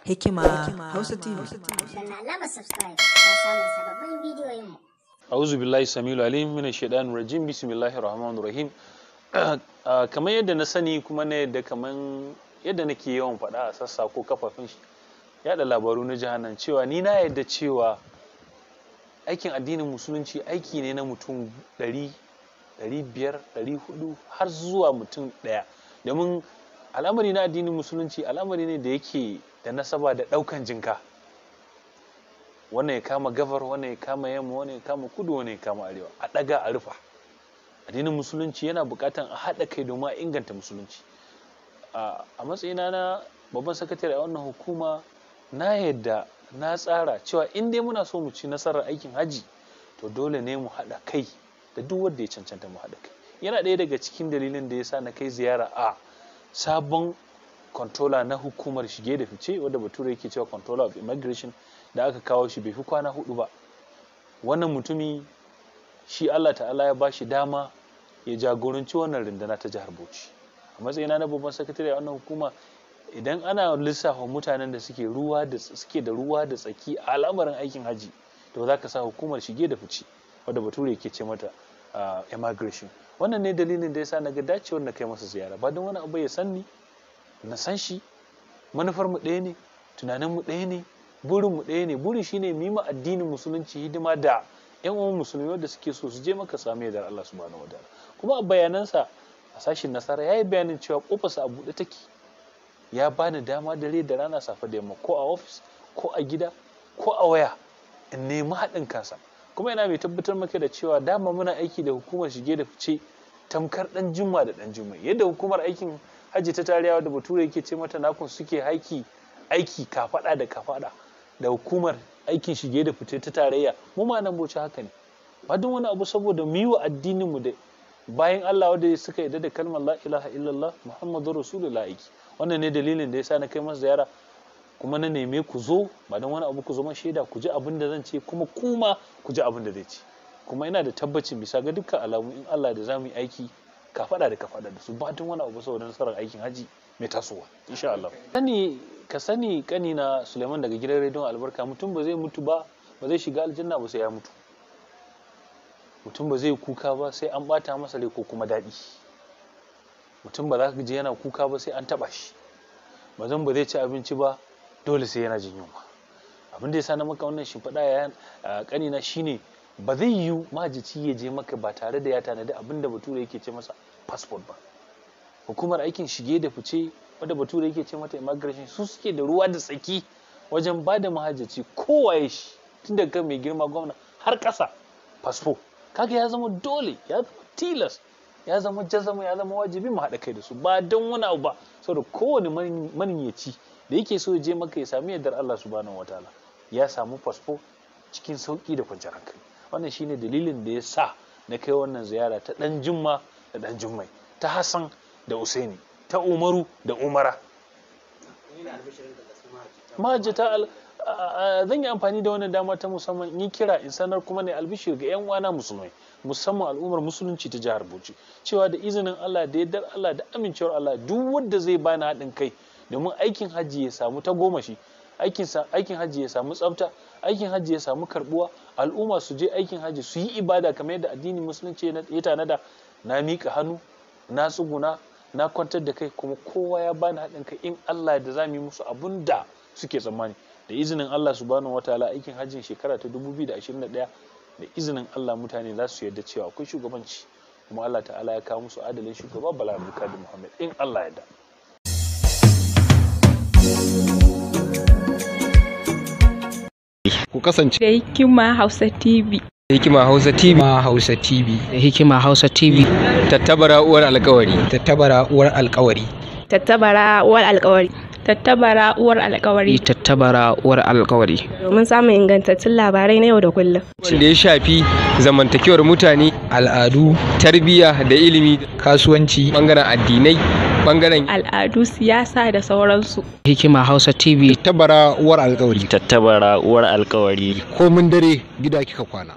Hikima Hausa TV. Danna alamar subscribe don samun sababbin bidiyoyinmu. A'udhu billahi samiul alim minash shaitanir rajim. Bismillahir rahmanir rahim. Kamar yadda na sani kuma ne da kaman yadda nake yawan faɗa a sassa ko kafafen yaɗa labaru na jihar nan cewa ni na yadda cewa aikin addinin musulunci aiki ne na mutum 100, 500, 400 har zuwa mutum ɗaya. Domin al'amari na addinin musulunci al'amari ne da yake da nasaba da ɗaukan jinka. Wannan ya kama gabar, wannan ya kama yamma, wannan ya kama kudu, wannan ya kama arewa, a ɗaga a rufa. Addinin musulunci yana buƙatan a haɗa kai domin a inganta musulunci. A matsayina na babban sakatare a wannan hukuma, na yadda na tsara cewa in dai muna so mu ci nasarar aikin haji, to dole ne mu haɗa kai da duk wanda ya cancanta mu haɗa kai. Yana ɗaya daga cikin dalilin da ya sa na kai ziyara a sabon controller na hukumar shige da fice, wanda bature yake cewa controller of immigration, da aka kawo shi bai fi kwana 4 ba. Wannan mutumi shi Allah ta'ala ya bashi dama ya jagoranci wannan runduna ta jihar Bauchi. A matsayina na babban sakatare a wannan hukuma, idan ana lissafa mutanen da suke da ruwa da tsaki a al'amarin aikin haji, to za ka sa hukumar shige da fice wadda bature yake ce mata immigration. Wannan ne dalilin da ya sa na ga dacewar na kai masa ziyara, ba don wani abu ya san ni, na san shi, manufar mu ɗaya ne, tunanin mu ɗaya ne, burin mu ɗaya ne. Burin shine mu yi ma addinin musulunci hidima da ƴan uwan musulmi wanda suke so su je maka samu yardar Allah subhanahu wataala. Kuma a bayanansa a sashin nasara ya yi bayanin cewa kofarsa a buɗe take. Ya bani dama dare da rana, safe da yamma, ko a ofis, ko a gida, ko a waya, in nemi haɗin kansa. Kuma yana mai tabbatar maka da cewa dama muna aiki da hukumar shige da fice tamkar ɗan juma da ɗan juma. Yadda hukumar aikin hajji ta tarayya da bature yake ce mata nakun suke aiki kafaɗa da kafaɗa da hukumar aikin shige da fice ta tarayya, mu ma nan Bauchi haka ne. Ba don wani abu, saboda mu yi wa addinin mu da bayan Allah wanda suka yarda da kalmar la ilaha illallah muhammadur rasulullah aiki. Wannan ne dalilin da yasa na kai masa ziyara, kuma na neme ku zo, ba don wani abu ku zama shaida, ku ji abin da zan ce, kuma kuma ku ji abin da zai ce. Kuma ina da tabbacin bisa ga dukkan alamu in Allah da za mu yi aiki kafaɗa da kafaɗa da su, ba don wani abu saboda nasarar aikin haji mai tasowa insha Allah. Ka sani kanina Suleiman daga gidan rediyon Albarka, mutum ba zai mutu ba zai shiga aljanna ba sai ya mutu. Mutum ba zai kuka ba sai an bata masa rai ko kuma daɗi. Mutum ba za ka je yana kuka ba sai an taɓa shi. Bazan ba zai ci abinci ba dole sai yana jin yunwa. Abin da ya sa na maka wannan shimfiɗa yayan kanina shine ba zai yiwu majici ya je maka ba tare da ya tanadi abin da bature yake ce masa passport ba. Hukumar aikin shige da fice wadda bature yake ce mata immigration, su suke da ruwa da tsaki wajen ba da mahajjaci kowaye shi, tun daga kan mai girma gwamna har ƙasa fasfo. Kaga ya zama dole, ya zama tilas, ya zama jazama, ya zama wajibi mu haɗa kai da su, ba don wani abu ba, saboda kowane maniyyaci da yake so ya je maka ya sami yardar Allah subhanahu wataala ya samu fasfo cikin sauƙi da kwanciyar hankali. Wannan shine dalilin da ya sa na kai wannan ziyara ta ɗan Jumma da ɗan Jummai, ta Hassan da Usaini, ta Umaru da Umara. Mahajjata zan yi amfani da wannan dama ta musamman in yi kira in sanar kuma ne albishir ga 'yan uwana musulmai, musamman al'ummar musulunci ta jihar Bauchi, cewa da izinin Allah, da yardar Allah, da amincewar Allah, duk wanda zai bani haɗin kai domin aikin hajji ya samu tagomashi, aikin hajji ya samu tsafta, aikin hajji ya samu karbuwa, al'umma su je aikin hajji su yi ibada kamar yadda addinin musulunci ya tanada, na miƙa hannu, na tsuguna, na kwantar da kai, kuma kowa ya bani haɗin kai in Allah da za mu yi musu abun da suke tsammani. Da izinin Allah subhanahu wataala aikin hajjin shekara ta 2021 da izinin Allah mutane za su yarda cewa akwai shugabanci, kuma Allah ta'ala ya kawo musu adalin shugaba Bala Abdulkadir Muhammad in Allah ya da. Ku kasance da Hikima Hausa TV. Hikima Hausa TV. Hausa TV. Hikima Hausa TV. Tattabara uwar alƙawari. Tattabara uwar alƙawari. Tattabara uwar alƙawari. Tattabara uwar alƙawari. Tattabara uwar alƙawari. Domin samun ingantattun labarai na yau da kullum. Wanda ya shafi zamantakewar mutane, Al'adu, tarbiyya da ilimi, kasuwanci, bangaren addinai, bangaren Al'adu, siyasa da sauransu. Hikima Hausa TV. tattabara uwar alƙawari. Tattabara uwar alƙawari. Komin dare gida kika kwana.